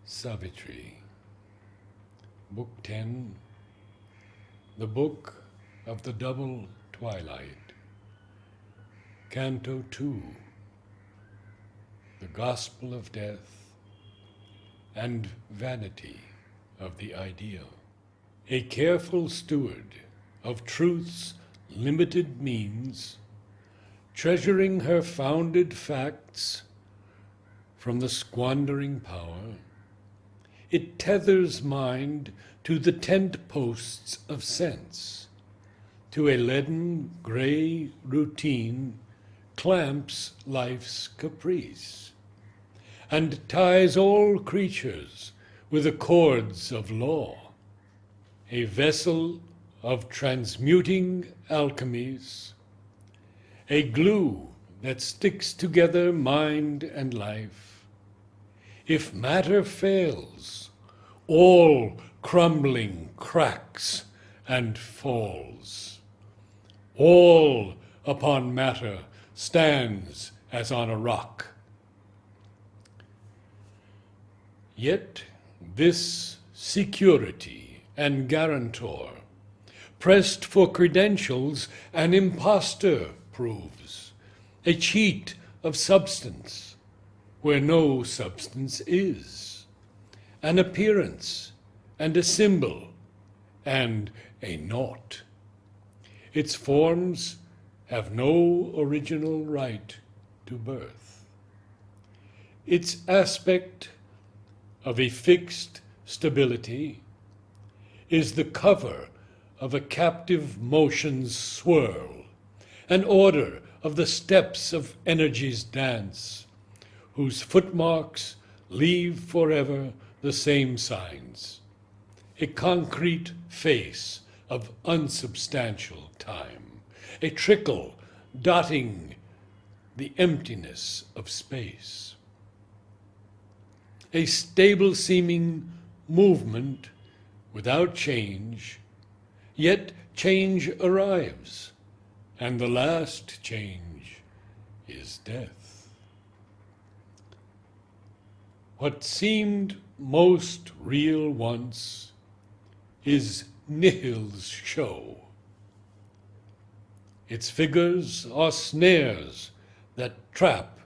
Savitri, Book 10, the Book of the Double Twilight, Canto 2, the Gospel of Death and Vanity of the Ideal. A careful steward of truth's limited means, treasuring her founded facts from the squandering power, it tethers mind to the tent posts of sense, to a leaden gray routine clamps life's caprice, and ties all creatures with the cords of law, a vessel of transmuting alchemies, a glue that sticks together mind and life. If matter fails, all crumbling cracks and falls. All upon matter stands as on a rock. Yet this security and guarantor, pressed for credentials, an impostor proves, a cheat of substance where no substance is, an appearance and a symbol and a naught. Its forms have no original right to birth. Its aspect of a fixed stability is the cover of a captive motion's swirl, an order of the steps of energy's dance, whose footmarks leave forever the same signs, a concrete face of unsubstantial time, a trickle dotting the emptiness of space, a stable-seeming movement without change, yet change arrives, and the last change is death. What seemed most real once is nihil's show. Its figures are snares that trap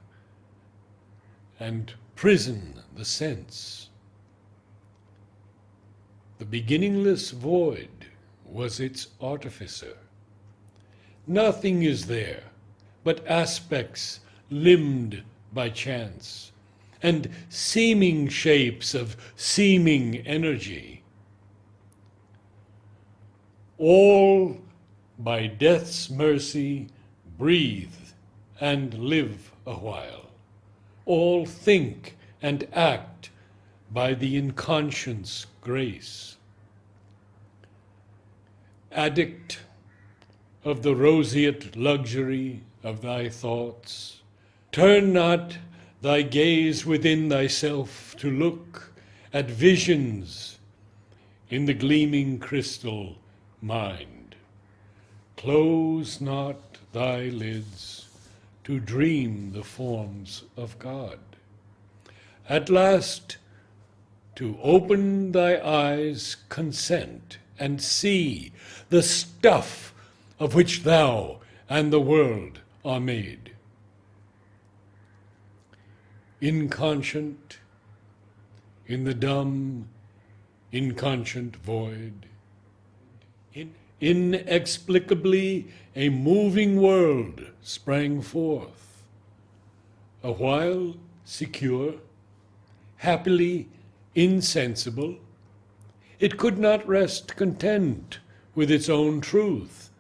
and prison the sense. The beginningless void was its artificer. Nothing is there but aspects limned by chance, and seeming shapes of seeming energy. All by death's mercy breathe and live a while. All think and act by the inconscience grace. Addict of the roseate luxury of thy thoughts, turn not thy gaze within thyself to look at visions in the gleaming crystal mind. Close not thy lids to dream the forms of God. At last, to open thy eyes consent and see the stuff of which thou and the world are made. Inconscient, in the dumb, inconscient void, inexplicably a moving world sprang forth, a while secure, happily insensible. It could not rest content with its own truth,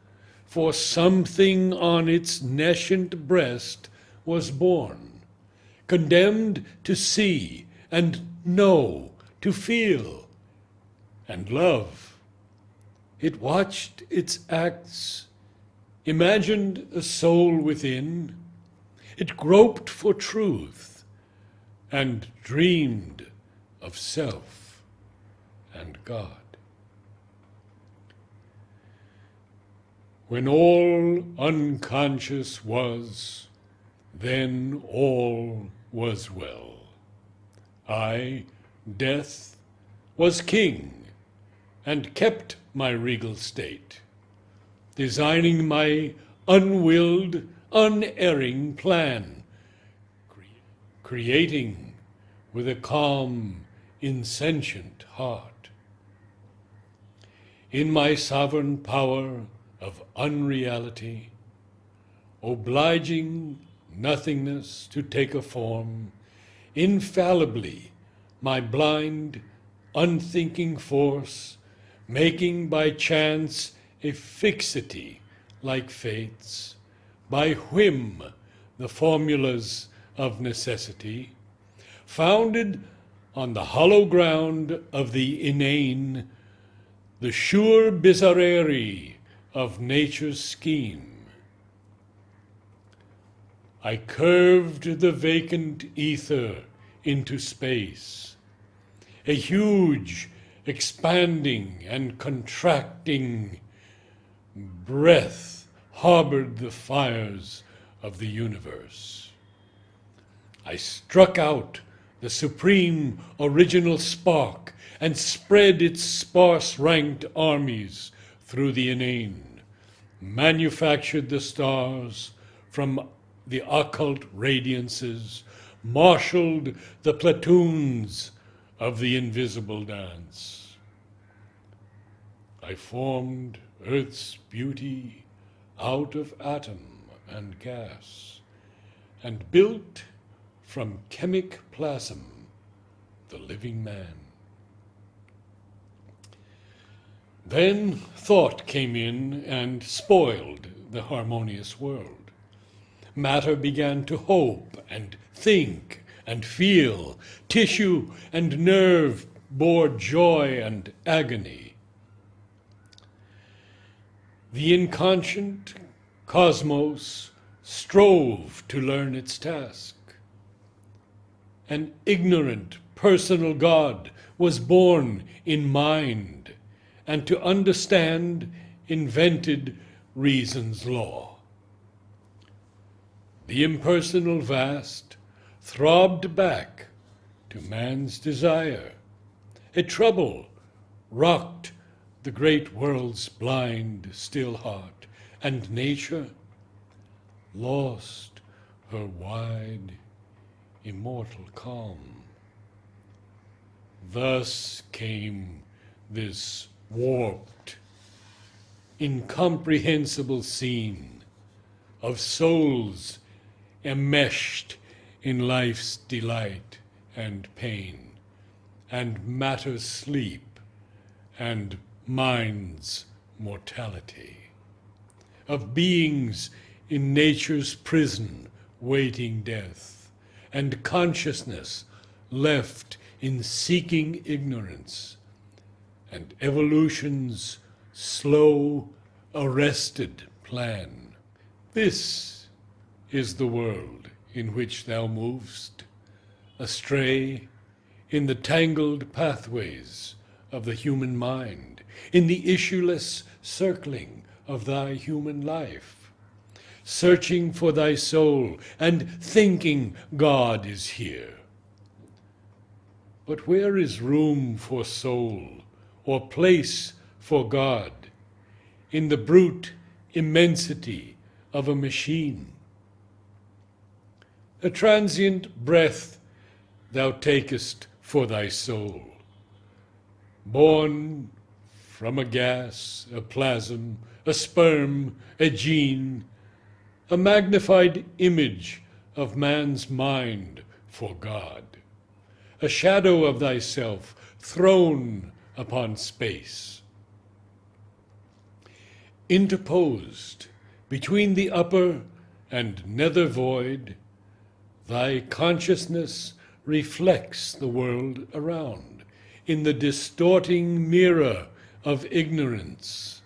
for something on its nescient breast was born, condemned to see and know, to feel and love. It watched its acts, imagined a soul within. It groped for truth and dreamed of self and God. When all unconscious was, then all was well. I Death was king and kept my regal state, designing my unwilled, unerring plan, creating with a calm, insentient heart. In my sovereign power of unreality, obliging nothingness to take a form, infallibly my blind, unthinking force, making by chance a fixity like fates, by whim the formulas of necessity, founded on the hollow ground of the inane, the sure bizarrerie of nature's scheme. I curved the vacant ether into space, a huge, expanding and contracting breath harbored the fires of the universe. I struck out the supreme original spark and spread its sparse-ranked armies through the inane, manufactured the stars from the occult radiances, marshaled the platoons of the invisible dance. I formed Earth's beauty out of atom and gas, and built from chemic plasm the living man. Then thought came in and spoiled the harmonious world. Matter began to hope and think and feel. Tissue and nerve bore joy and agony. The inconscient cosmos strove to learn its task. An ignorant personal God was born in mind, and to understand invented reason's law. The impersonal vast throbbed back to man's desire. A trouble rocked the great world's blind, still heart, and nature lost her wide, immortal calm. Thus came this warped, incomprehensible scene of souls enmeshed in life's delight and pain, and matter's sleep, and mind's mortality, of beings in nature's prison waiting death, and consciousness left in seeking ignorance, and evolution's slow, arrested plan. This is the world in which thou movest, astray in the tangled pathways of the human mind, in the issueless circling of thy human life, searching for thy soul and thinking God is here. But where is room for soul or place for God in the brute immensity of a machine? A transient breath thou takest for thy soul, born from a gas, a plasm, a sperm, a gene, a magnified image of man's mind for God, a shadow of thyself thrown upon space. Interposed between the upper and nether void, thy consciousness reflects the world around in the distorting mirror of ignorance,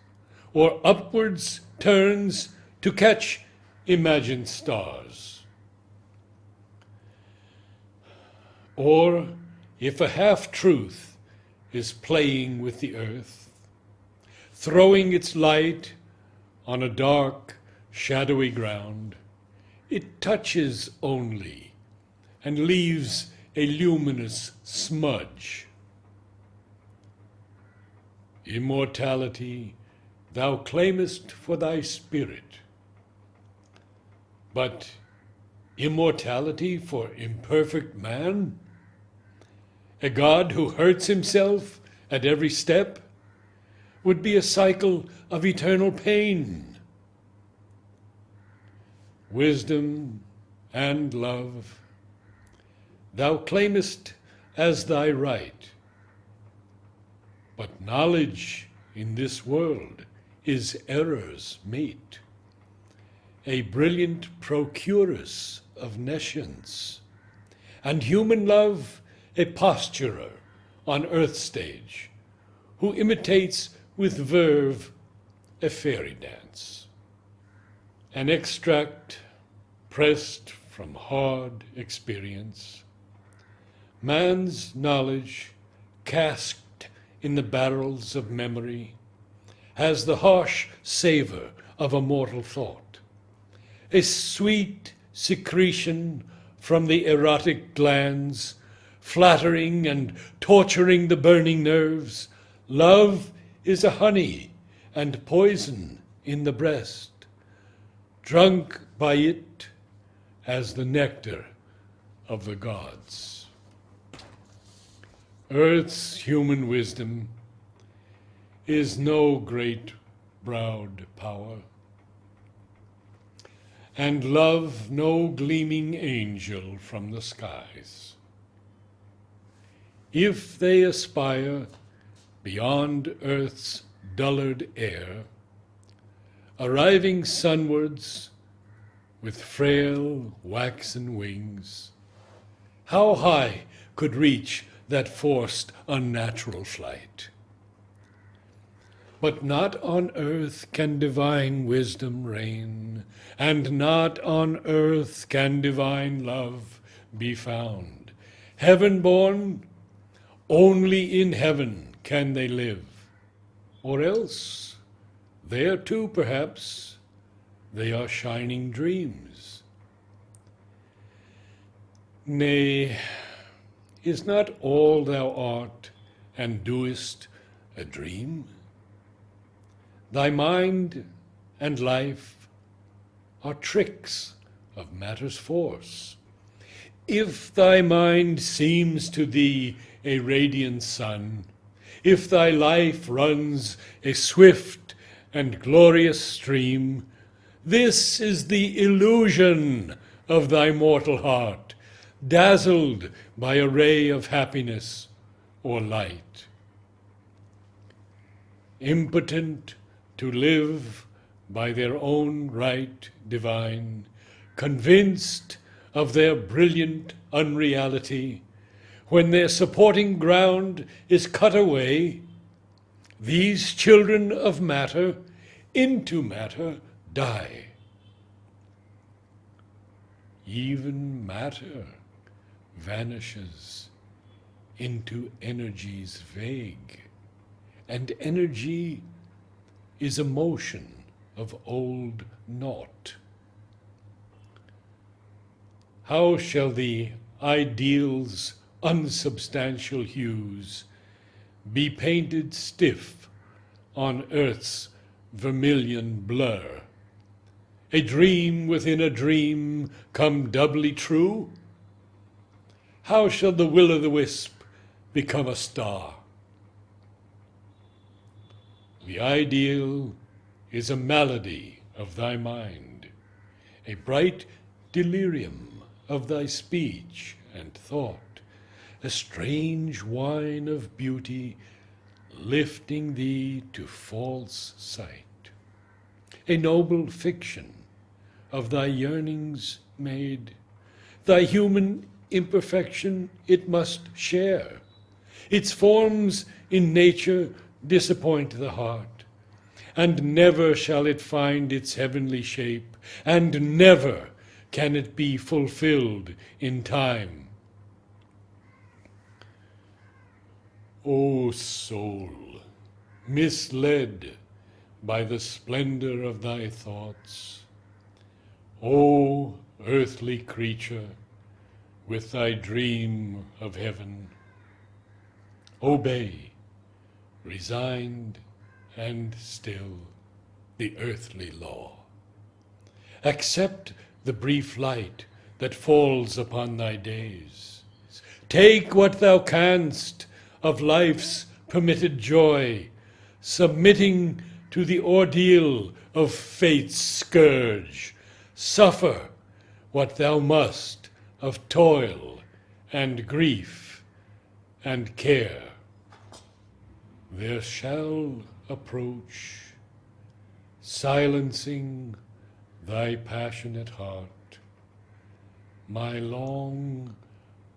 or upwards turns to catch imagined stars. Or, if a half-truth is playing with the earth, throwing its light on a dark, shadowy ground, it touches only and leaves a luminous smudge. Immortality thou claimest for thy spirit, but immortality for imperfect man? A God who hurts himself at every step would be a cycle of eternal pain. Wisdom and love thou claimest as thy right, but knowledge in this world is error's mate, a brilliant procuress of nescience, and human love a posturer on earth stage, who imitates with verve a fairy dance. An extract pressed from hard experience, man's knowledge cast in the barrels of memory has the harsh savor of a mortal thought, a sweet secretion from the erotic glands, flattering and torturing the burning nerves. Love is a honey and poison in the breast, drunk by it as the nectar of the gods. Earth's human wisdom is no great-browed power, and love no gleaming angel from the skies. If they aspire beyond earth's dullard air, arriving sunwards with frail waxen wings, how high could reach that forced unnatural flight? But not on earth can divine wisdom reign, and not on earth can divine love be found. Heaven-born, only in heaven can they live, or else, there too perhaps, they are shining dreams. Nay, is not all thou art and doest a dream? Thy mind and life are tricks of matter's force. If thy mind seems to thee a radiant sun, if thy life runs a swift and glorious stream, this is the illusion of thy mortal heart, dazzled by a ray of happiness or light. Impotent to live by their own right divine, convinced of their brilliant unreality, when their supporting ground is cut away, these children of matter into matter die. Even matter vanishes into energies vague, and energy is a motion of old naught. How shall the ideal's unsubstantial hues be painted stiff on earth's vermilion blur? A dream within a dream come doubly true? How shall the will-o'-the-wisp become a star? The ideal is a malady of thy mind, a bright delirium of thy speech and thought, a strange wine of beauty lifting thee to false sight, a noble fiction of thy yearnings made. Thy human imperfection it must share. Its forms in nature disappoint the heart, and never shall it find its heavenly shape, and never can it be fulfilled in time. O soul, misled by the splendor of thy thoughts, O earthly creature, with thy dream of heaven. Obey, resigned and still, the earthly law. Accept the brief light that falls upon thy days. Take what thou canst of life's permitted joy, submitting to the ordeal of fate's scourge. Suffer what thou must of toil and grief and care. There shall approach, silencing thy passionate heart, my long,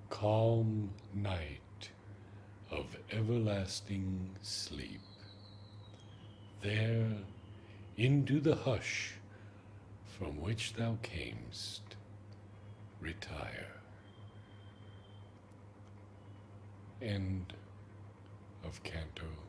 calm night of everlasting sleep. There, into the hush from which thou camest, retire. End of Canto